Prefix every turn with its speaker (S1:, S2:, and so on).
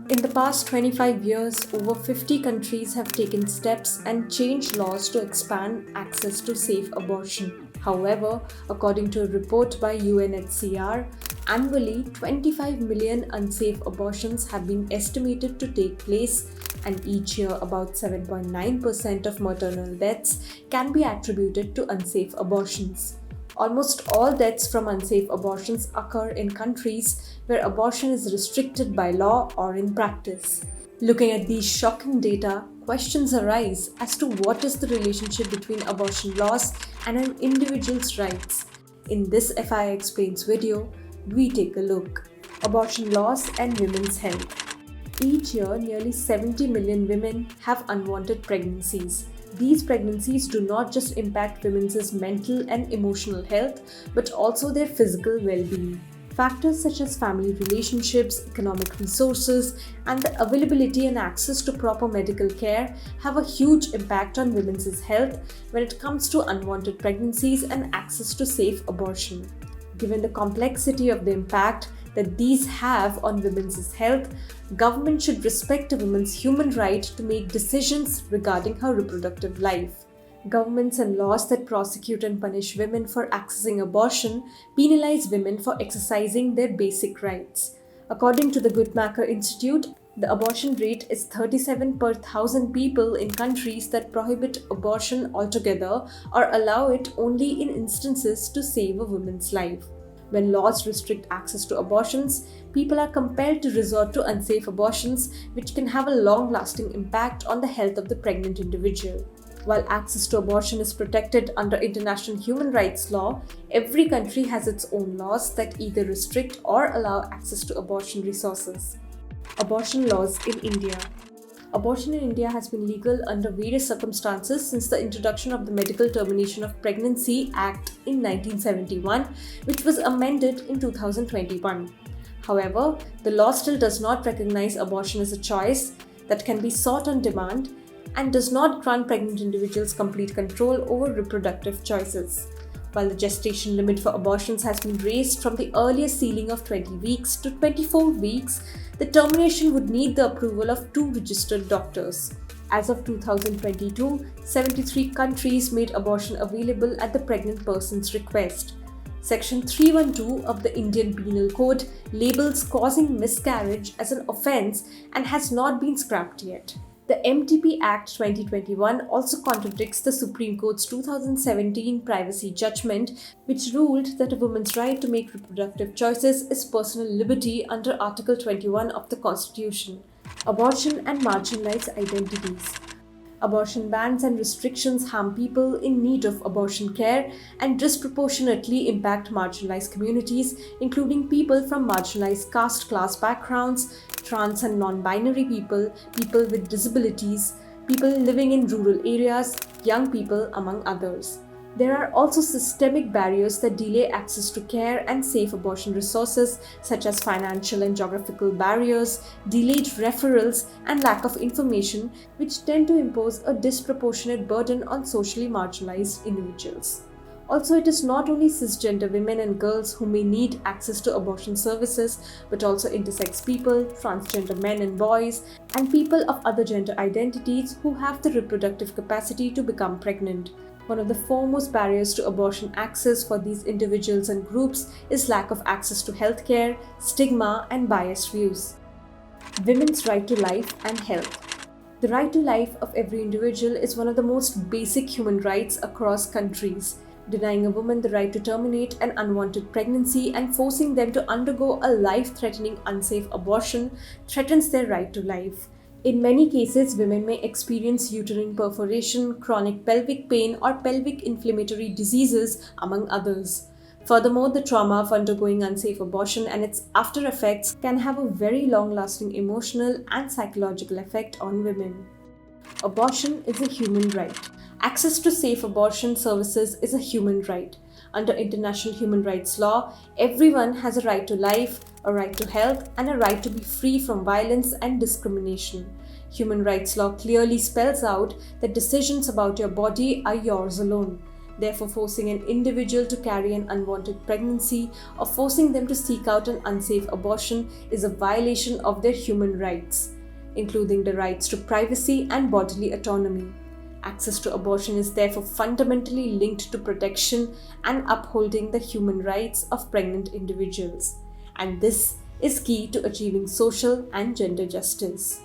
S1: In the past 25 years, over 50 countries have taken steps and changed laws to expand access to safe abortion. However, according to a report by UNHCR, annually 25 million unsafe abortions have been estimated to take place, and each year about 7.9% of maternal deaths can be attributed to unsafe abortions. Almost all deaths from unsafe abortions occur in countries where abortion is restricted by law or in practice. Looking at these shocking data, questions arise as to what is the relationship between abortion laws and an individual's rights. In this FII Explains video, we take a look. Abortion laws and women's health. Each year, nearly 70 million women have unwanted pregnancies. These pregnancies do not just impact women's mental and emotional health, but also their physical well-being. Factors such as family relationships, economic resources, and the availability and access to proper medical care have a huge impact on women's health when it comes to unwanted pregnancies and access to safe abortion. Given the complexity of the impact that these have on women's health, government should respect a woman's human right to make decisions regarding her reproductive life. Governments and laws that prosecute and punish women for accessing abortion penalize women for exercising their basic rights. According to the Guttmacher Institute, the abortion rate is 37 per thousand people in countries that prohibit abortion altogether or allow it only in instances to save a woman's life. When laws restrict access to abortions, people are compelled to resort to unsafe abortions, which can have a long-lasting impact on the health of the pregnant individual. While access to abortion is protected under international human rights law, every country has its own laws that either restrict or allow access to abortion resources. Abortion laws in India. Abortion in India has been legal under various circumstances since the introduction of the Medical Termination of Pregnancy Act in 1971, which was amended in 2021. However, the law still does not recognize abortion as a choice that can be sought on demand and does not grant pregnant individuals complete control over reproductive choices. While the gestation limit for abortions has been raised from the earlier ceiling of 20 weeks to 24 weeks, the termination would need the approval of 2 registered doctors. As of 2022, 73 countries made abortion available at the pregnant person's request. Section 312 of the Indian Penal Code labels causing miscarriage as an offence and has not been scrapped yet. The MTP Act 2021 also contradicts the Supreme Court's 2017 privacy judgment, which ruled that a woman's right to make reproductive choices is personal liberty under Article 21 of the Constitution. Abortion and marginalized identities. Abortion bans and restrictions harm people in need of abortion care and disproportionately impact marginalized communities, including people from marginalized caste class backgrounds, trans and non-binary people, people with disabilities, people living in rural areas, young people, among others. There are also systemic barriers that delay access to care and safe abortion resources, such as financial and geographical barriers, delayed referrals, and lack of information, which tend to impose a disproportionate burden on socially marginalized individuals. Also, it is not only cisgender women and girls who may need access to abortion services, but also intersex people, transgender men and boys, and people of other gender identities who have the reproductive capacity to become pregnant. One of the foremost barriers to abortion access for these individuals and groups is lack of access to healthcare, stigma, and biased views. Women's right to life and health. The right to life of every individual is one of the most basic human rights across countries. Denying a woman the right to terminate an unwanted pregnancy and forcing them to undergo a life-threatening unsafe abortion threatens their right to life. In many cases, women may experience uterine perforation, chronic pelvic pain, or pelvic inflammatory diseases, among others. Furthermore, the trauma of undergoing unsafe abortion and its after effects can have a very long-lasting emotional and psychological effect on women. Abortion is a human right. Access to safe abortion services is a human right. Under international human rights law, everyone has a right to life, a right to health, and a right to be free from violence and discrimination. Human rights law clearly spells out that decisions about your body are yours alone. Therefore, forcing an individual to carry an unwanted pregnancy or forcing them to seek out an unsafe abortion is a violation of their human rights, including the rights to privacy and bodily autonomy. Access to abortion is therefore fundamentally linked to protection and upholding the human rights of pregnant individuals. And this is key to achieving social and gender justice.